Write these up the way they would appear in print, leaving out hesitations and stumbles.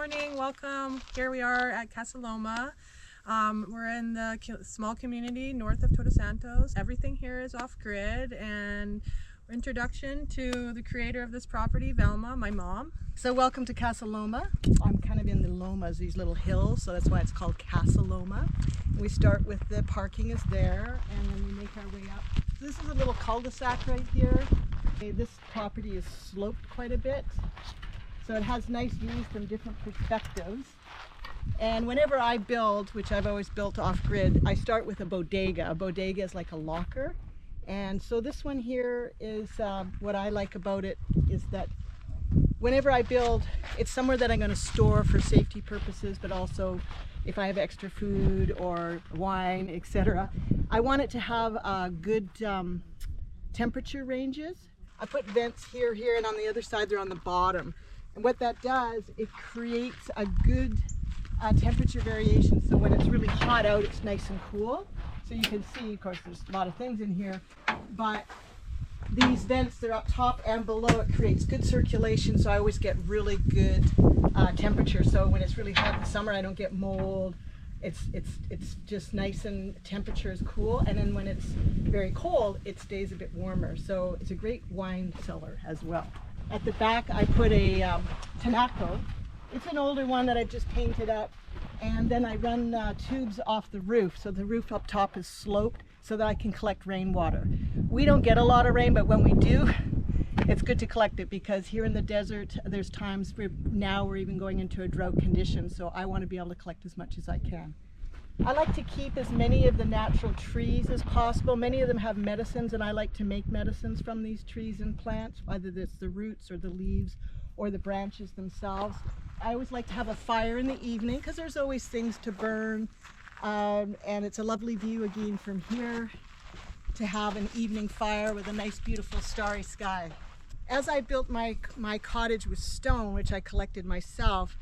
morning, welcome. Here we are at Caloma. We're in the small community north of Todos Santos. Everything here is off-grid, and introduction to the creator of this property, Velma, my mom. So welcome to Caloma. I'm kind of in the lomas, these little hills, so that's why it's called Caloma. We start with the parking is there, and then we make our way up. This is a little cul-de-sac right here. This property is sloped quite a bit, so it has nice views from different perspectives. And whenever I build, which I've always built off-grid, I start with a bodega. A bodega is like a locker. And so this one here is, what I like about it is that whenever I build, it's somewhere that I'm going to store for safety purposes, but also if I have extra food or wine, etc. I want it to have good temperature ranges. I put vents here, and on the other side they're on the bottom. And what that does, it creates a good temperature variation. So when it's really hot out, it's nice and cool. So you can see, of course, there's a lot of things in here, but these vents, they're up top and below. It creates good circulation, so I always get really good temperature. So when it's really hot in the summer, I don't get mold. It's just nice, and temperature is cool. And then when it's very cold, it stays a bit warmer. So it's a great wine cellar as well. At the back, I put a tinaco. It's an older one that I just painted up. And then I run tubes off the roof, so the roof up top is sloped so that I can collect rainwater. We don't get a lot of rain, but when we do, it's good to collect it, because here in the desert, there's times now we're even going into a drought condition, so I want to be able to collect as much as I can. I like to keep as many of the natural trees as possible. Many of them have medicines, and I like to make medicines from these trees and plants, whether it's the roots or the leaves or the branches themselves. I always like to have a fire in the evening because there's always things to burn, and it's a lovely view again from here to have an evening fire with a nice beautiful starry sky. As I built my cottage with stone, which I collected myself,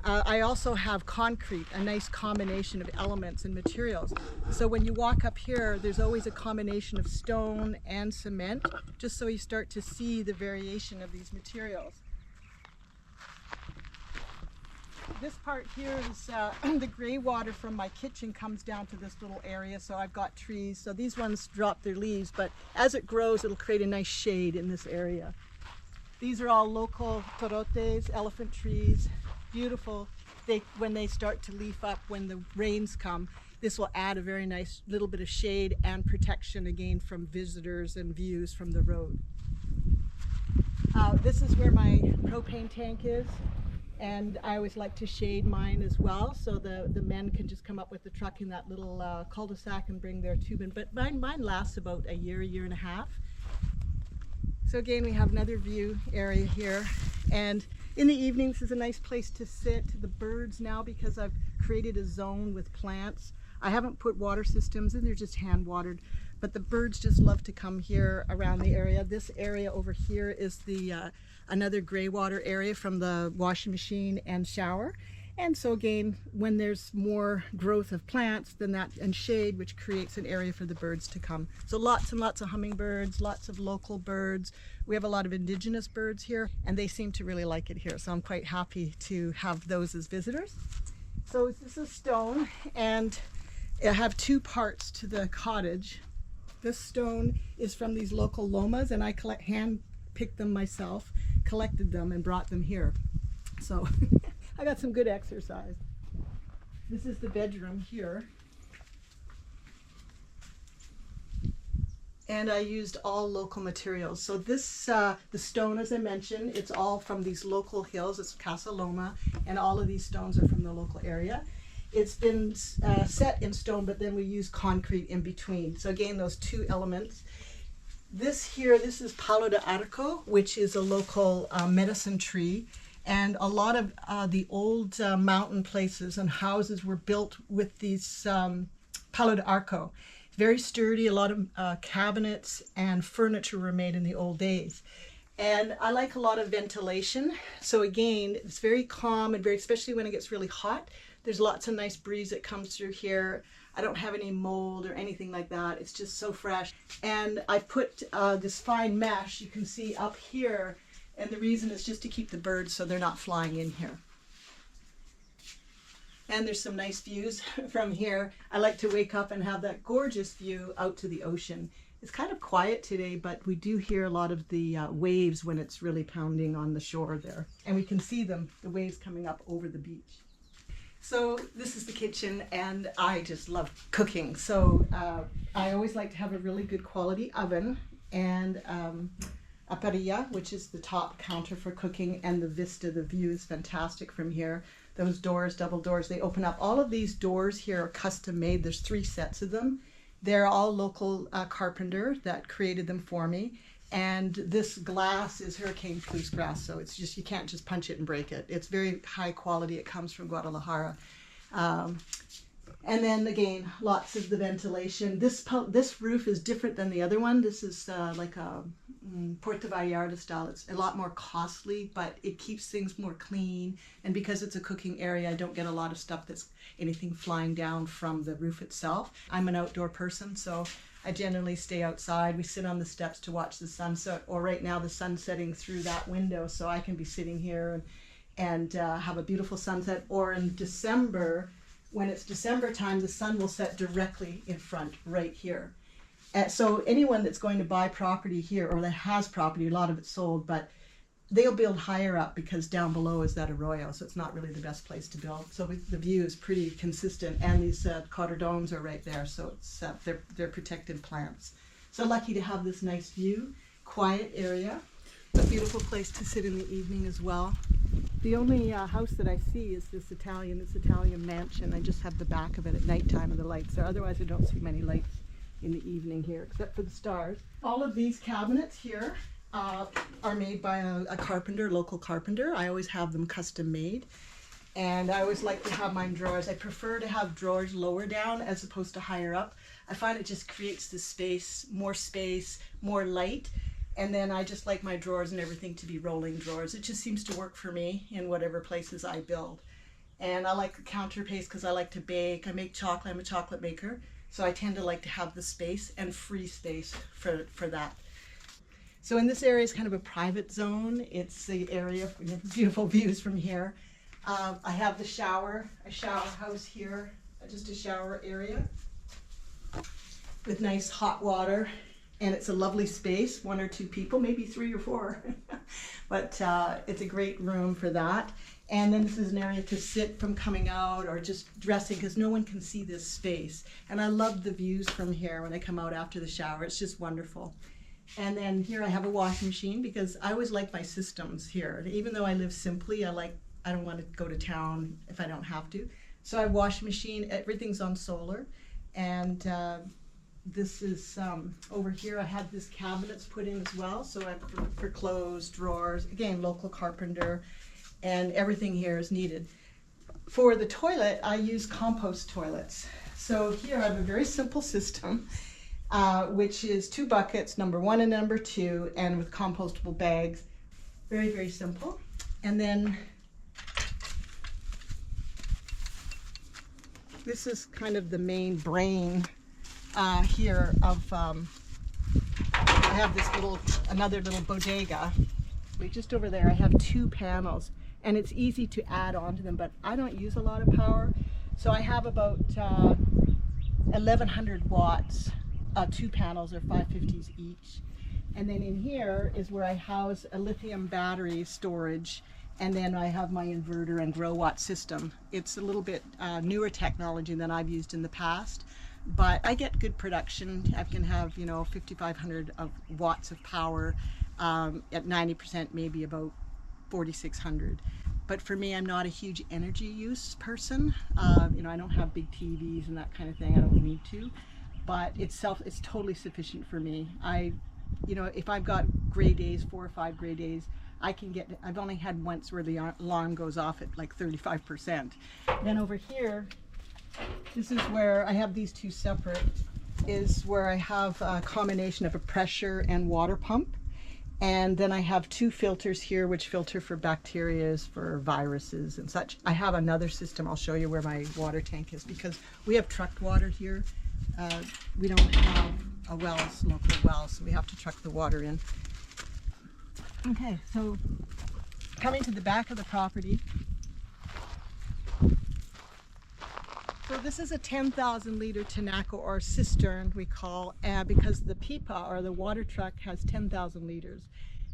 I also have concrete, a nice combination of elements and materials. So when you walk up here, there's always a combination of stone and cement, just so you start to see the variation of these materials. This part here is the gray water from my kitchen comes down to this little area, so I've got trees. So these ones drop their leaves, but as it grows, it'll create a nice shade in this area. These are all local torotes, elephant trees, beautiful. When they start to leaf up, when the rains come, this will add a very nice little bit of shade and protection again from visitors and views from the road. This is where my propane tank is. And I always like to shade mine as well, so the men can just come up with the truck in that little cul-de-sac and bring their tube in. But mine lasts about a year and a half. So again, we have another view area here. And in the evenings is a nice place to sit. The birds now, because I've created a zone with plants. I haven't put water systems in, they're just hand watered. But the birds just love to come here around the area. This area over here is the another gray water area from the washing machine and shower. And so again, when there's more growth of plants than that and shade, which creates an area for the birds to come. So lots and lots of hummingbirds, lots of local birds. We have a lot of indigenous birds here, and they seem to really like it here. So I'm quite happy to have those as visitors. So this is stone, and I have two parts to the cottage. This stone is from these local lomas, and I hand-picked them myself, collected them, and brought them here. So I got some good exercise. This is the bedroom here. And I used all local materials. So this, the stone, as I mentioned, it's all from these local hills. It's Caloma, and all of these stones are from the local area. It's been set in stone, but then we use concrete in between. So again, those two elements. This here, this is palo de arco, which is a local medicine tree. And a lot of the old mountain places and houses were built with these palo de arco. Very sturdy, a lot of cabinets and furniture were made in the old days. And I like a lot of ventilation. So again, it's very calm and especially when it gets really hot. There's lots of nice breeze that comes through here. I don't have any mold or anything like that. It's just so fresh. And I put this fine mesh, you can see up here, and the reason is just to keep the birds so they're not flying in here. And there's some nice views from here. I like to wake up and have that gorgeous view out to the ocean. It's kind of quiet today, but we do hear a lot of the waves when it's really pounding on the shore there. And we can see them, the waves coming up over the beach. So this is the kitchen, and I just love cooking. So I always like to have a really good quality oven, and a parrilla, which is the top counter for cooking, and the vista, the view is fantastic from here. Those doors, double doors, they open up. All of these doors here are custom made. There's 3 sets of them. They're all local carpenter that created them for me. And this glass is hurricane-proof glass, so it's just, you can't just punch it and break it. It's very high quality. It comes from Guadalajara. And then again, lots of the ventilation. This roof is different than the other one. This is like a Puerto Vallarta style. It's a lot more costly, but it keeps things more clean. And because it's a cooking area, I don't get a lot of stuff that's anything flying down from the roof itself. I'm an outdoor person, so I generally stay outside. We sit on the steps to watch the sunset, or right now the sun's setting through that window, so I can be sitting here and have a beautiful sunset. Or in December, when it's December time, the sun will set directly in front right here. So anyone that's going to buy property here, or that has property, a lot of it's sold, but they'll build higher up because down below is that arroyo, so it's not really the best place to build. So the view is pretty consistent, and these cotyledons are right there, so it's they're protected plants. So lucky to have this nice view, quiet area. It's a beautiful place to sit in the evening as well. The only house that I see is this Italian mansion. I just have the back of it at nighttime and the lights there. Otherwise, I don't see many lights in the evening here, except for the stars. All of these cabinets here are made by a carpenter, local carpenter. I always have them custom made. And I always like to have my drawers. I prefer to have drawers lower down as opposed to higher up. I find it just creates the space, more light. And then I just like my drawers and everything to be rolling drawers. It just seems to work for me in whatever places I build. And I like the counterpiece because I like to bake. I make chocolate. I'm a chocolate maker. So I tend to like to have the space and free space for that. So in this area is kind of a private zone. It's the area for beautiful views from here. I have the shower house here, just a shower area with nice hot water. And it's a lovely space, 1 or 2 people, maybe 3 or 4. But it's a great room for that. And then this is an area to sit from coming out or just dressing, because no one can see this space. And I love the views from here when I come out after the shower. It's just wonderful. And then here I have a washing machine, because I always like my systems here. Even though I live simply, I don't want to go to town if I don't have to. So I have a washing machine, everything's on solar. And this is over here. I had this cabinets put in as well, so for clothes, drawers, again, local carpenter, and everything here is needed. For the toilet, I use compost toilets. So here I have a very simple system, which is 2 buckets, number 1 and number 2, and with compostable bags. Very, very simple. And then this is kind of the main brain here of, I have this another little bodega. Just over there I have 2 panels, and it's easy to add on to them, but I don't use a lot of power. So I have about 1100 watts, 2 panels are 550s each. And then in here is where I house a lithium battery storage, and then I have my inverter and grow watt system. It's a little bit newer technology than I've used in the past, but I get good production. I can have, 5,500 watts of power at 90%, maybe about 4,600. But for me, I'm not a huge energy use person. I don't have big TVs and that kind of thing. I don't need to, but it's totally sufficient for me. If I've got gray days, 4 or 5 gray days, I've only had once where the alarm goes off at like 35%. Then over here, this is where I have these 2 separate, is where I have a combination of a pressure and water pump. And then I have 2 filters here, which filter for bacteria, for viruses and such. I have another system. I'll show you where my water tank is, because we have trucked water here. We don't have a local well, so we have to truck the water in. Okay, so coming to the back of the property, So this is a 10,000 liter tinaco, or cistern we call, because the pipa, or the water truck, has 10,000 liters.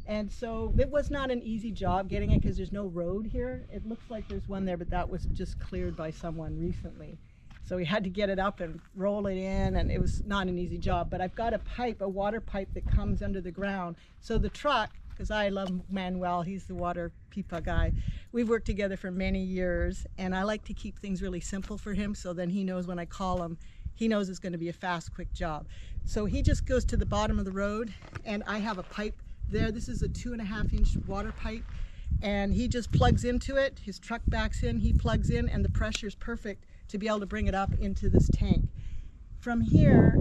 And so it was not an easy job getting it because there's no road here. It looks like there's one there, but that was just cleared by someone recently. So we had to get it up and roll it in, and it was not an easy job. But I've got a pipe, a water pipe that comes under the ground. So the truck, because I love Manuel, he's the water pipa guy. We've worked together for many years, and I like to keep things really simple for him, so then he knows when I call him, he knows it's going to be a fast, quick job. So he just goes to the bottom of the road, and I have a pipe there. This is a 2.5-inch water pipe, and he just plugs into it. His truck backs in, he plugs in, and the pressure is perfect to be able to bring it up into this tank. From here,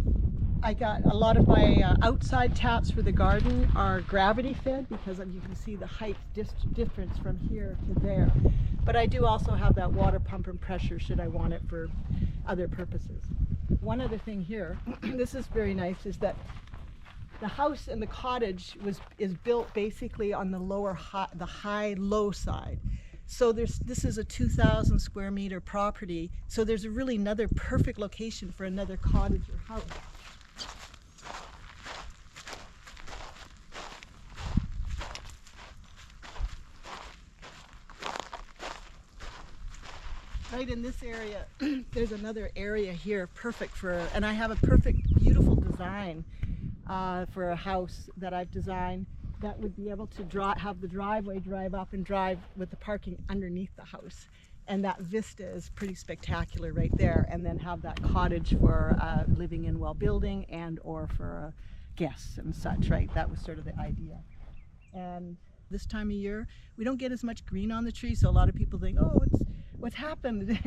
I got a lot of my outside taps for the garden are gravity fed, because you can see the height difference from here to there. But I do also have that water pump and pressure should I want it for other purposes. One other thing here, this is very nice, is that the house and the cottage is built basically on the high-low side. So this is a 2,000 square meter property. So there's really another perfect location for another cottage or house. Right in this area, there's another area here perfect for, and I have a perfect, beautiful design for a house that I've designed that would be able to have the driveway drive up and drive with the parking underneath the house. And that vista is pretty spectacular right there. And then have that cottage for living in while building, and or for guests and such, right? That was sort of the idea. And this time of year, we don't get as much green on the tree, so a lot of people think, oh, what's happened?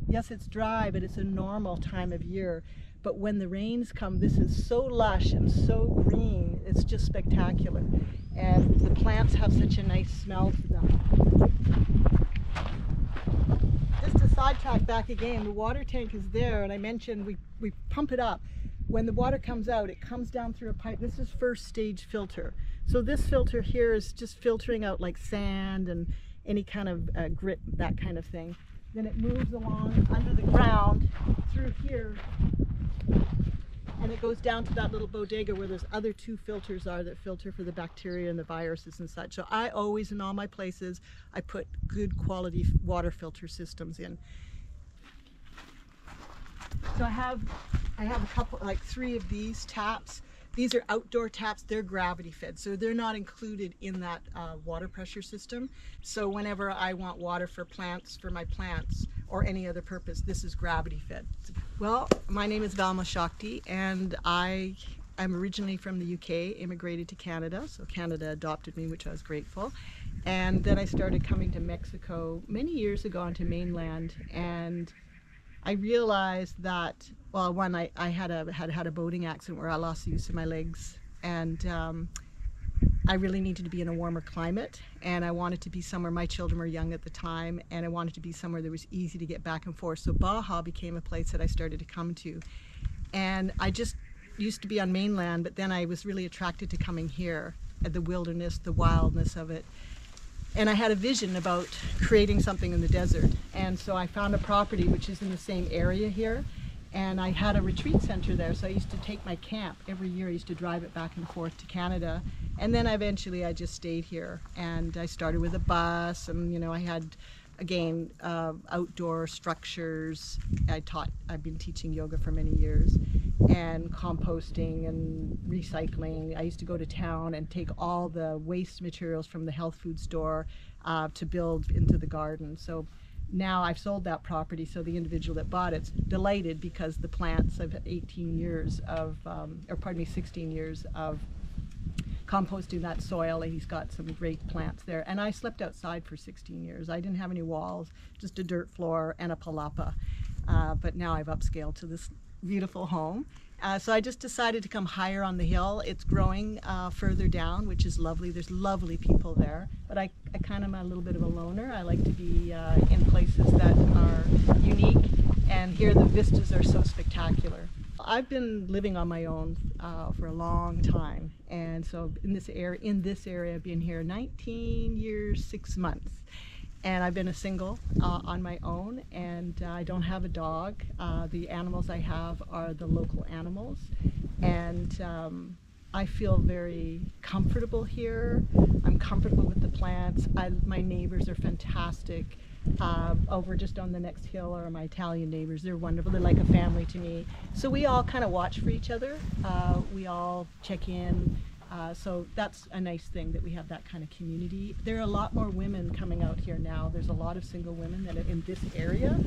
Yes, it's dry, but it's a normal time of year. But when the rains come, this is so lush and so green, it's just spectacular. And the plants have such a nice smell to them. Just to sidetrack back again, the water tank is there, and I mentioned we pump it up. When the water comes out, it comes down through a pipe. This is first stage filter. So this filter here is just filtering out like sand and any kind of grit, that kind of thing. Then it moves along under the ground through here, and it goes down to that little bodega where those other two filters are that filter for the bacteria and the viruses and such. So I always, in all my places, I put good quality water filter systems in. So I have a couple, like 3 of these taps. These are outdoor taps, they're gravity fed, so they're not included in that water pressure system. So whenever I want water for my plants, or any other purpose, this is gravity fed. Well, my name is Valmashakti, and I'm originally from the UK, immigrated to Canada, so Canada adopted me, which I was grateful. And then I started coming to Mexico many years ago onto mainland, and I realized that, well, one, I had a boating accident where I lost the use of my legs, and I really needed to be in a warmer climate, and I wanted to be somewhere, my children were young at the time, and I wanted to be somewhere that was easy to get back and forth. So Baja became a place that I started to come to. And I just used to be on mainland, but then I was really attracted to coming here, at the wilderness, the wildness of it. And I had a vision about creating something in the desert. And so I found a property which is in the same area here. And I had a retreat center there, so I used to take my camp every year. I used to drive it back and forth to Canada. And then eventually I just stayed here. And I started with a bus, and you know, I had, again, outdoor structures. I've been teaching yoga for many years, and composting and recycling. I used to go to town and take all the waste materials from the health food store to build into the garden. So now I've sold that property, so the individual that bought it's delighted, because the plants, I've had 16 years of composting that soil, and he's got some great plants there. And I slept outside for 16 years. I didn't have any walls, just a dirt floor and a palapa. But now I've upscaled to this beautiful home. So I just decided to come higher on the hill. It's growing further down, which is lovely. There's lovely people there. But I kind of am a little bit of a loner. I like to be in places that are unique, and here the vistas are so spectacular. I've been living on my own for a long time, and so in this area, I've been here 19 years, 6 months. And I've been a single on my own, and I don't have a dog. The animals I have are the local animals, and I feel very comfortable here. I'm comfortable with the plants. My neighbors are fantastic. Over just on the next hill are my Italian neighbors. They're wonderful. They're like a family to me. So we all kind of watch for each other. We all check in. So that's a nice thing that we have that kind of community. There are a lot more women coming out here now. There's a lot of single women that are in this area.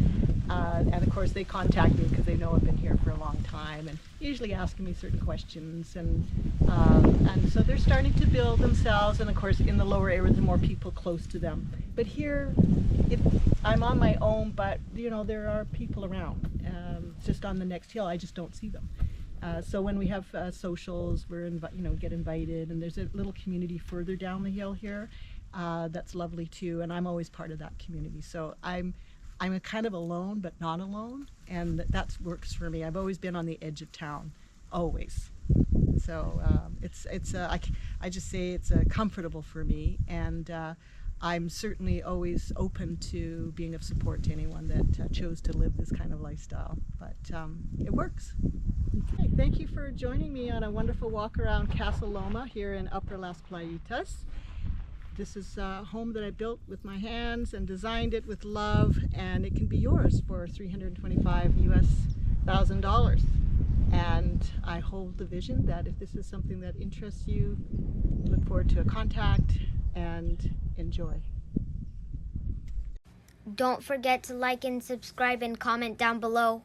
And of course they contact me because they know I've been here for a long time and usually asking me certain questions. And so they're starting to build themselves. And of course in the lower area, there are more people close to them. But here, I'm on my own, but there are people around. Just on the next hill, I just don't see them. So when we have socials, get invited, and there's a little community further down the hill here that's lovely too, and I'm always part of that community. So I'm a kind of alone, but not alone, and that works for me. I've always been on the edge of town, always. So I just say it's comfortable for me, and I'm certainly always open to being of support to anyone that chose to live this kind of lifestyle. But it works. Okay, thank you for joining me on a wonderful walk around Caloma here in Upper Las Playitas. This is a home that I built with my hands and designed it with love, and it can be yours for $325,000. And I hold the vision that if this is something that interests you, look forward to a contact and enjoy. Don't forget to like and subscribe and comment down below.